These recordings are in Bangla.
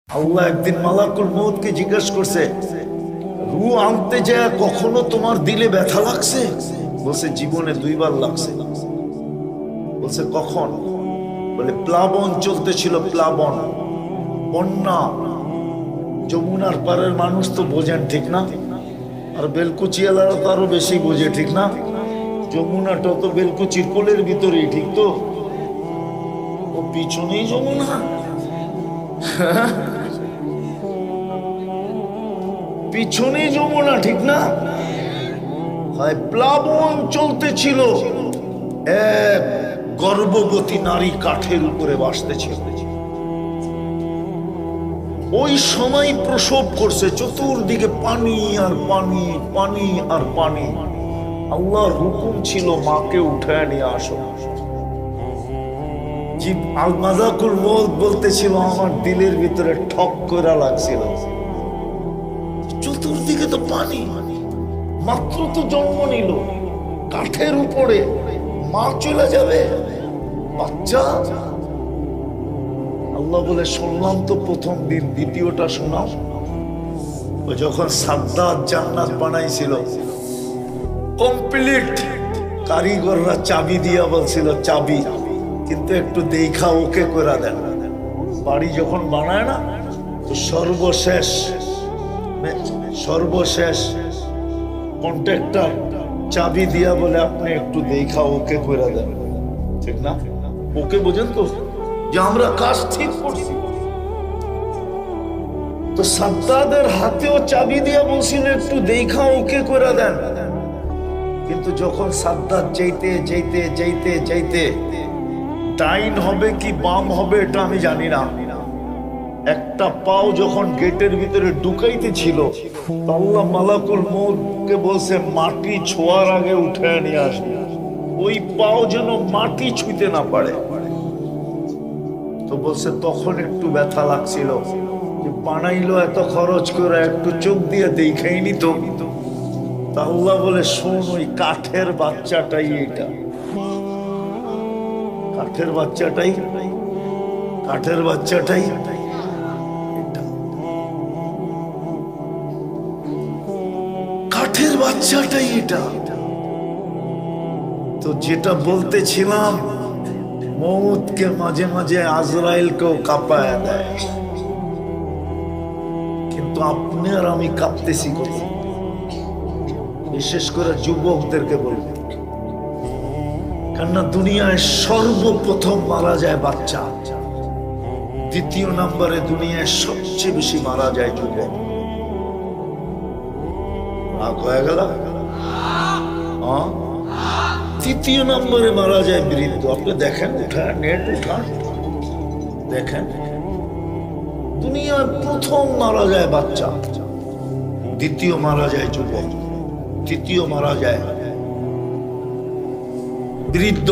আল্লাহ একদিন মালাকুল মউতকে জিজ্ঞেস করছে, রূহ আনতে যায় কখনো তোমার দিলে ব্যথা লাগছে? বলছে জীবনে 2 বার লাগছে। বলছে কখন? বলে প্লাবন চলতেছিল, প্লাবন, বন্যা। যমুনার পারের মানুষ তো বোঝেন, ঠিক না? আর বেলকুচিয়ালারা তো আরো বেশি বোঝে, ঠিক না? যমুনাটা তো বেলকুচির কোলের ভিতরেই, ঠিক তো? ও পিছনেই যমুনা। পিছনেই যমুনা, ঠিক না? হয় প্লাবন চলতেছিল, এক গর্ভবতী নারী কাঠের উপরে বাসতেছিল। ওই সময় প্রসব করছে, চতুর্দিকে পানি আর পানি, পানি আর পানি। আল্লাহর হুকুম ছিল মাকে উঠায় নিয়ে আসো। মালাকুল মউত বলতেছিল আমার দিলের ভিতরে ঠক করে লাগছিল। চতুর্দিকে তো পানি, মাত্র তো জন্ম নিল, কাঠের উপরে মা চলে যাবে, বাচ্চা। আল্লাহ বলে শুনলাম তো প্রথম দিন, দ্বিতীয়টা শোনাও। ও যখন সাদ্দাত জান্নাত বানাইছিল, কমপ্লিট কারিগররা চাবি দিয়া বলছিল চাবি, কিন্তু একটু দেখা ওকে করে দেন। বাড়ি যখন বানায় না, তো সর্বশেষ কন্ট্রাক্টর চাবি দিয়া বলে আপনি একটু দেখা ওকে করে দেন, ঠিক না? ওকে বোঝেন তো, যে আমরা কাজ ঠিক করছি। তো সাদ্দাদের হাতেও চাবি দিয়া বলছিল একটু দেখা ওকে করে দেন। কিন্তু যখন সাদ্দাত যেতে যেতে যেতে যেতে ডাইন হবে কি বাম হবে এটা আমি জানি না, একটা পাও যখন গেটের ভিতরে ঢুকাইতে ছিল, আল্লাহ মালাকুল মউতকে বলছে মাটি ছোঁয়ার আগে উঠে নিয়ে আসবে, ওই পাও যেন মাটি ছুঁতে না পারে। তো বলছে তখন একটু ব্যথা লাগছিল, যে বানাইলো এত খরচ করে, একটু চোখ দিয়ে দেখাই নিত। আল্লাহ বলে শোন, ওই কাঠের বাচ্চাটাই এটা, কাঠের বাচ্চাটাই, কাঠের বাচ্চাটাই, কাঠের বাচ্চাটাই এটা। তো যেটা বলতেছিলাম, মউতকে মাঝে মাঝে আজরাইলকেও কাঁপায় দেয়, কিন্তু আপনি আর আমি কাঁপতেছি কত? বিশেষ করে যুবকদেরকে বলবো, কেননা দুনিয়ায় সর্বপ্রথম মারা যায় বাচ্চা, দ্বিতীয় নম্বরে দুনিয়ায় সবচেয়ে বেশি মারা যায় যুবক। রাগ হয়ে গেল? তৃতীয় নম্বরে মারা যায় বৃদ্ধ। আপনি দেখেন, উঠান, নেট উঠান, দেখেন দুনিয়ায় প্রথম মারা যায় বাচ্চা, দ্বিতীয় মারা যায় যুবক, তৃতীয় মারা যায় বৃদ্ধ।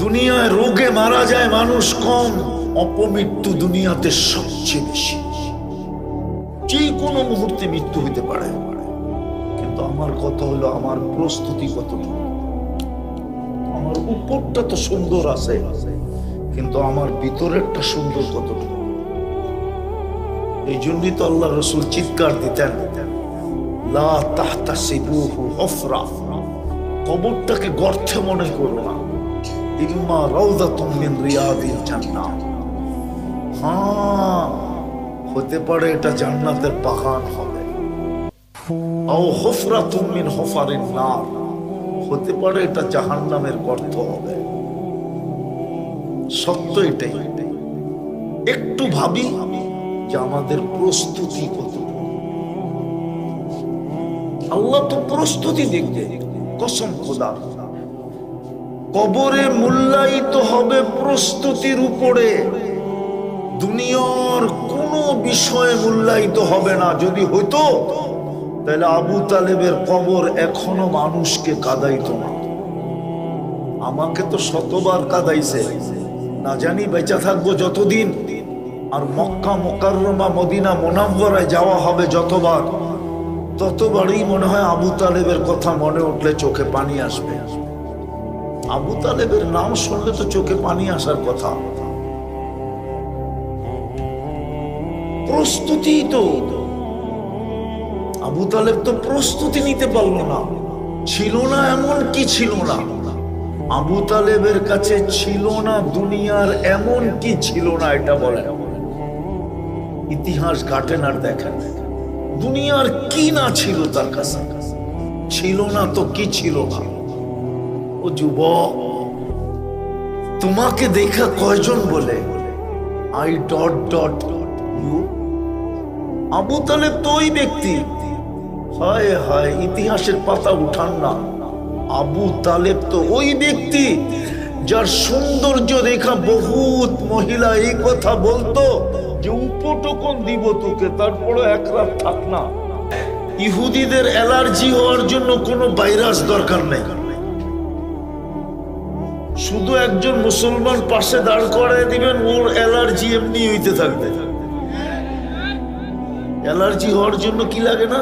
দুনিয়ায় রোগে মারা যায় মানুষ কম, অপমৃত্যু দুনিয়াতে সবচেয়ে বেশি। যে কোনো মুহূর্তে মৃত্যু হইতে পারে, কিন্তু আমার কথা হলো আমার প্রস্তুতি কতটুকু। আমার উপরটা তো সুন্দর আছে, কিন্তু আমার ভিতরেরটা সুন্দর কতটুকু। এই জন্যই তো আল্লাহ রাসূল চিৎকার দিতেন, লা তাহতাসিবুহু হুফরা, কবরটাকে গর্তে মনে করো না, ইম্মা রাউযাতুম মিন রিয়াদিল জান্নাহ। হ্যাঁ, হতে পারে এটা জান্নাতের বাগান হবে, আও হুফরাতুম মিন হুফারিন নার, হতে পারে এটা জাহান্নামের গর্ত হবে। সত্য এটাই। একটু ভাবি যে আমাদের প্রস্তুতি কতটুকু। আল্লাহ তো প্রস্তুতি দেখবে, কসম খোদা। কবরে মূল্যায়িত হবে প্রস্তুতির উপরে, দুনিয়ার কোনো বিষয়ে মূল্যায়িত হবে না। যদি হইতো তাহলে আবু তালেবের কবর এখনো মানুষকে কাঁদাইতো না। আমাকে তো শতবার কাঁদাইছে, না জানি বেঁচে থাকবো যতদিন। আর মক্কা মুকাররমা মদিনা মুনাওয়ারায় যাওয়া হবে যতবার, ততবারই মনে হয় আবু তালেবের কথা মনে উঠলে চোখে পানি আসবে। আবু তালেবের নাম শুনলে তো চোখে পানি আসার কথা। প্রস্তুতি তো আবু তালেব তো প্রস্তুতি নিতে পারলো না, ছিল না এমন কি ছিল না, আবু তালেবের কাছে ছিল না দুনিয়ার এমন কি ছিল না, এটা বলেন। ইতিহাস ঘাটেন আর দেখেন দুনিয়ার কি না ছিল তার কাছে, ছিল না তো কি ছিল না। ও যুবক, তোমাকে দেখা কয়জন বলে I dot dot you? Abu Taleb তো ওই ব্যক্তি, হায় হায় ইতিহাসের পাতা উঠান না, আবু তালেব তো ওই ব্যক্তি যার সৌন্দর্য দেখা বহুত মহিলা এই কথা বলতো যে উপটকন দিব তোকে, তারপরে এক রাত থাক না। ইহুদিদের অ্যালার্জি হওয়ার জন্য কোনো ভাইরাস দরকার নেই, শুধু একজন মুসলমান পাশে দাঁড় করায় দিবেন, ওর অ্যালার্জি এমনি হইতে থাকবে। অ্যালার্জি হওয়ার জন্য কি লাগে না,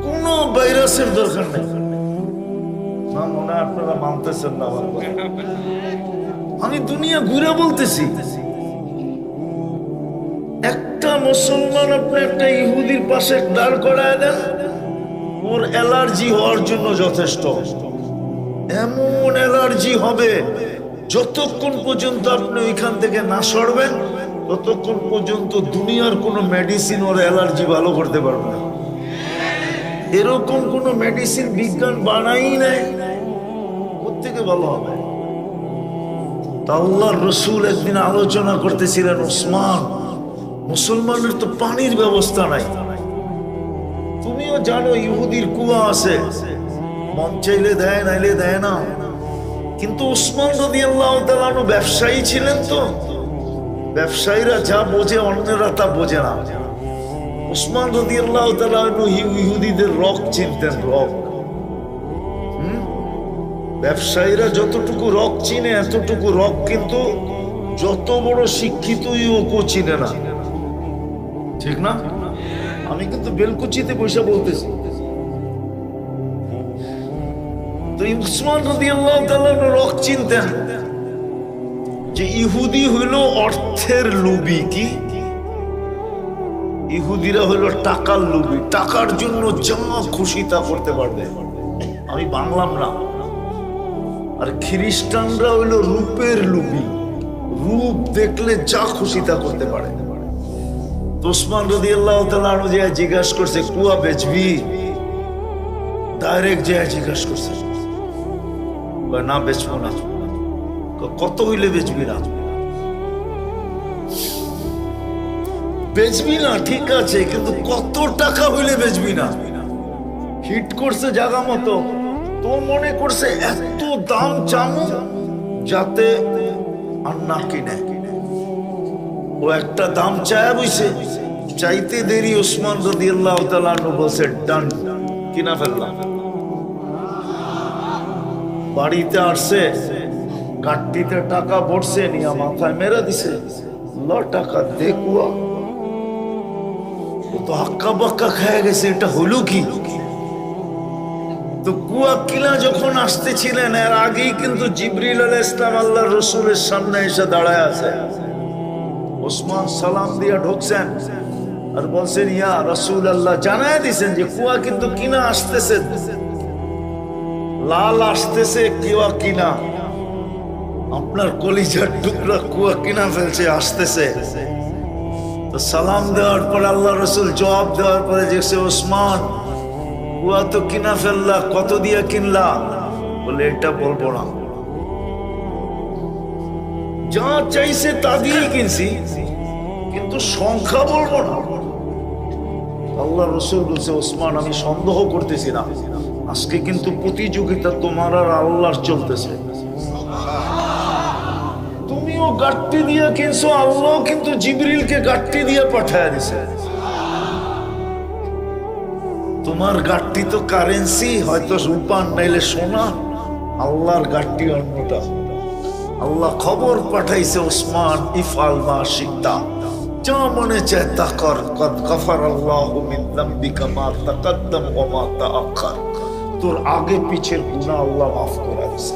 কোনো ভাইরাসের দরকার নেই। না মনে হয় আপনারা মানতেছেন না আমার কথা। আমি দুনিয়া ঘুরে বলতেছি, একটা মুসলমান আপনি একটা ইহুদির পাশে দাঁড় করায় দেন, ওর অ্যালার্জি হওয়ার জন্য যথেষ্ট। এমন অ্যালার্জি হবে যতক্ষণ পর্যন্ত আপনি ওইখান থেকে না সরবেন ততক্ষণ পর্যন্ত দুনিয়ার কোনো মেডিসিন ওর অ্যালার্জি ভালো করতে পারবে না। এরকম কোনো মেডিসিন বিজ্ঞান বানাই নাই, কোত্থেকে ভালো হবে? তা আল্লাহর রাসূল একদিন আলোচনা করতেছিলেন, ওসমান, মুসলমানের তো পানির ব্যবস্থা নাই, তুমিও জানো ইহুদির কুয়া আছে, মন চাইলে দেয় নাইলে দেয় না। কিন্তু ওসমান রাদিয়াল্লাহু তাআলা আনহু ব্যবসায়ী ছিলেন, তো ব্যবসায়ীরা যা বোঝে অন্যরা তা বোঝে না। ওসমান রাদিয়াল্লাহু তাআলা আনহু ইহুদিদের রক চিনতেন, রক। ব্যবসায়ীরা যতটুকু রক চিনে এতটুকু রক কিন্তু যত বড় শিক্ষিত ইউকও চিনে না, ঠিক না? আমি কিন্তু বেলকুচিতে বসে বলতেছি। তো উসমান রাদিয়াল্লাহু তাআলা রক চিনতেন যে ইহুদি হইল অর্থের লোভী। কি ইহুদিরা হইল টাকার লোভী, টাকার জন্য যা খুশি তা করতে পারবে। আমি বাংলাম না। আর খ্রিস্টানরা হইল রূপের লোভী, রূপ দেখলে যা খুশি তা করতে পারে। ওসমান রাদিয়াল্লাহু তাআলা আনহু যে জিজ্ঞাসা করছে কুয়া বেচবি, ডাইরেক্ট যে জিজ্ঞাসা করছে, না বেচবো না। কত হইলে বেচবি না? বেচবি না ঠিক আছে, কিন্তু কত টাকা হইলে বেচবি না? হিট করছে জায়গা মতো, তো মনে করছে এত দাম চামু যাতে আর না কিনে। ও একটা দাম চায় বইছে, চাইতে দেরি ওসমান রাদিয়াল্লাহু তাআলা আনহু বলছে ডান, কিনা ফেললাম। বাড়িতে আসছে, গাড়িতে টাকা পড়ছে, নিয়ে মাথায় মেরে দিছে, ল টাকা দে কুয়া। ও তো হাক্কা বাক্কা খেয়ে গেছে, এটা হলো কি? তো কুয়া কিলা যখন আসতেছিলেন এর আগেই কিন্তু জিবরিল আলাইহিস সালাম আল্লাহর রাসূলের সামনে এসে দাঁড়ায় আছে। ওসমান সালাম দিয়া ঢুকছেন আর বলছেন, ইয়া রাসূলুল্লাহ, জানায় দিছেন যে কুয়া কিন্তু কিনা আসতেছে, লাল আসতেছে কুয়া কিনা, আপনার কলিজার টুকরা কুয়া কিনা ফেলছে, আসতেছে। তো সালাম দেওয়ার পরে আল্লাহ রাসূল জবাব দেওয়ার পরে দেখছে, ওসমান কুয়া তো কিনা ফেললা, কত দিয়া কিনলা? বলে এটা বলবো না, যা চাইছে তা দিয়েই কিনছি, কিন্তু সংখ্যা বলবো না। আল্লাহ রাসূল বলছে, ওসমান আমি সন্দেহ করতেছি না, আজকে কিন্তু প্রতিযোগিতা তোমার আর আল্লাহর চলতেছে। তুমিও গাট্টি দিয়ে কিনছো, আল্লাহ কিন্তু জিবরিলকে গাট্টি দিয়ে পাঠায় দিছে। তোমার গাট্টি তো কারেন্সি, হয়তো রূপার নাইলে সোনা, আল্লাহর গাট্টি অন্যটা। আল্লাহ খবর পাঠাইছে, ওসমান ইফআল মা শিতা, যা মনে চায় তা কর, কদ গফারাল্লাহু মিন যামবিকা মা তাকাদ্দাম ওয়া মা তাআখার, তোর আগে পিছের গুনাহ আল্লাহ মাফ করে দিয়েছে।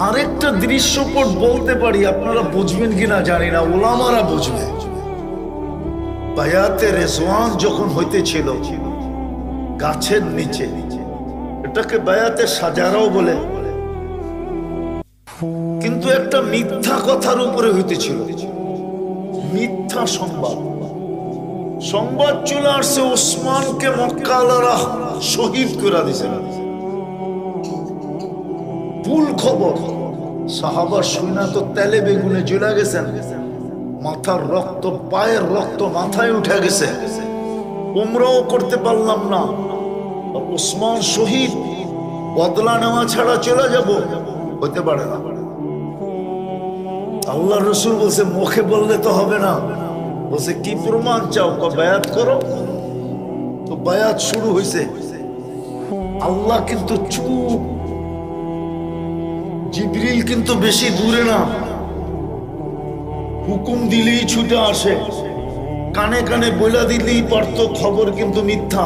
আরেকটা দৃশ্যপট বলতে পারি, আপনারা বুঝবেন কিনা জানি না, ওলামারা বুঝবে। বায়াতে রেজওয়ান যখন হইতেছিল গাছের নিচে, এটাকে বায়াতে সাজারাও বলে, কিন্তু একটা মিথ্যা কথার উপরে হইতেছিল, মিথ্যা সংবাদ। সংবাদ চলে আসছে ওসমানকে মক্কালারা শহীদ করে দিয়েছে। ভুল খবর। সাহাবা শুনা তো তেলে বেগুনে জ্বলে গেছেন, মাথার রক্ত, পায়ের রক্ত মাথায় উঠে গেছে, উমরাও করতে পারলাম না, ওসমান শহীদ, বদলা নেওয়া ছাড়া চলে যাব, হতে পারে না। আল্লাহ রসুল বলছে মুখে বললে তো হবে না, বলছে কি প্রমাণ চাও? বায়াত করো। তো বায়াত শুরু হয়েছে। আল্লাহ কিন্তু চুপ, জিবরিল কিন্তু বেশি দূরে না, হুকুম দিলেই ছুটে আসে, কানে কানে বইলা দিলেই পারত, খবর কিন্তু মিথ্যা।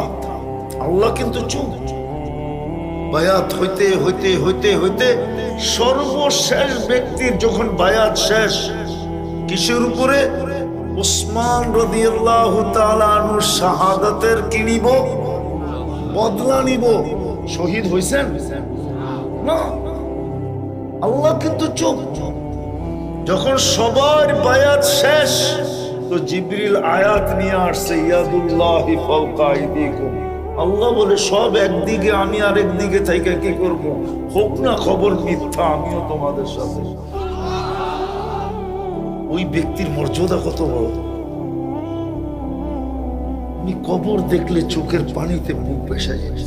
আল্লাহ কিন্তু চুপ। বায়াত হইতে হইতে হইতে হইতে সর্বশেষ ব্যক্তির যখন বায়াত শেষ, কিসের উপরে? উসমান রাদিয়াল্লাহু তাআলা আনহু শাহাদাতের কি নিব? বদলা নিব। শহীদ হইছেন না, আল্লাহ কিন্তু চুপ। যখন সবার বায়াত শেষ, তো জিবরিল আয়াত নিয়ে আসছে, ইয়াদুল্লাহি ফাওকা আইদিকুম। আল্লাহ বলে সব একদিকে, আমি আরেক দিকে থেকে কি করব? হোক না খবর মিথ্যা, আমিও তোমাদের সাথে। ওই ব্যক্তির মর্যাদা কত বড়! আমি কবর দেখলে চোখের পানিতে বুক ভেসে যায়।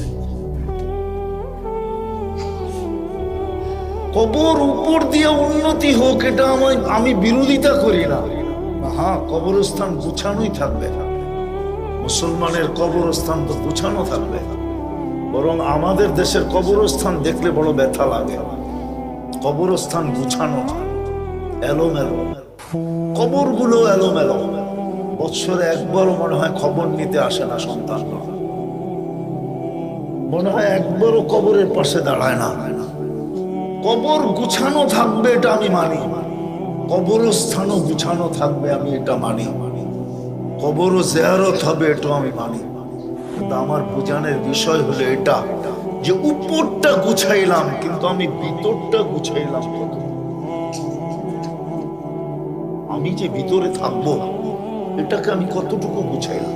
কবর উপর দিয়ে উন্নতি হোক, এটা আমি বিরোধিতা করি না। হ্যাঁ, কবরস্থান গুছানোই থাকবে, মুসলমানের কবরস্থান তো গুছানো থাকবে। বরং আমাদের দেশের কবরস্থান দেখলে বড় ব্যথা লাগে। কবরস্থান গুছানো না, এলোমেলো, কবরগুলো এলোমেলো। বৎসরে একবারও মনে হয় খবর নিতে আসে না সন্তান, মনে হয় একবারও কবরের পাশে দাঁড়ায় না। কবর গুছানো থাকবে, এটা আমি মানি। কবরস্থানও গুছানো থাকবে, আমি এটা মানি। কবরও জিয়ারত হবে, এটা আমি মানি। কিন্তু আমার বোঝানোর বিষয় হলো এটা, যে উপরটা গুছাইলাম, কিন্তু আমি ভিতরটা গুছাইলাম কত? আমি যে ভিতরে থাকবো, এটাকে আমি কতটুকু গুছাইলাম?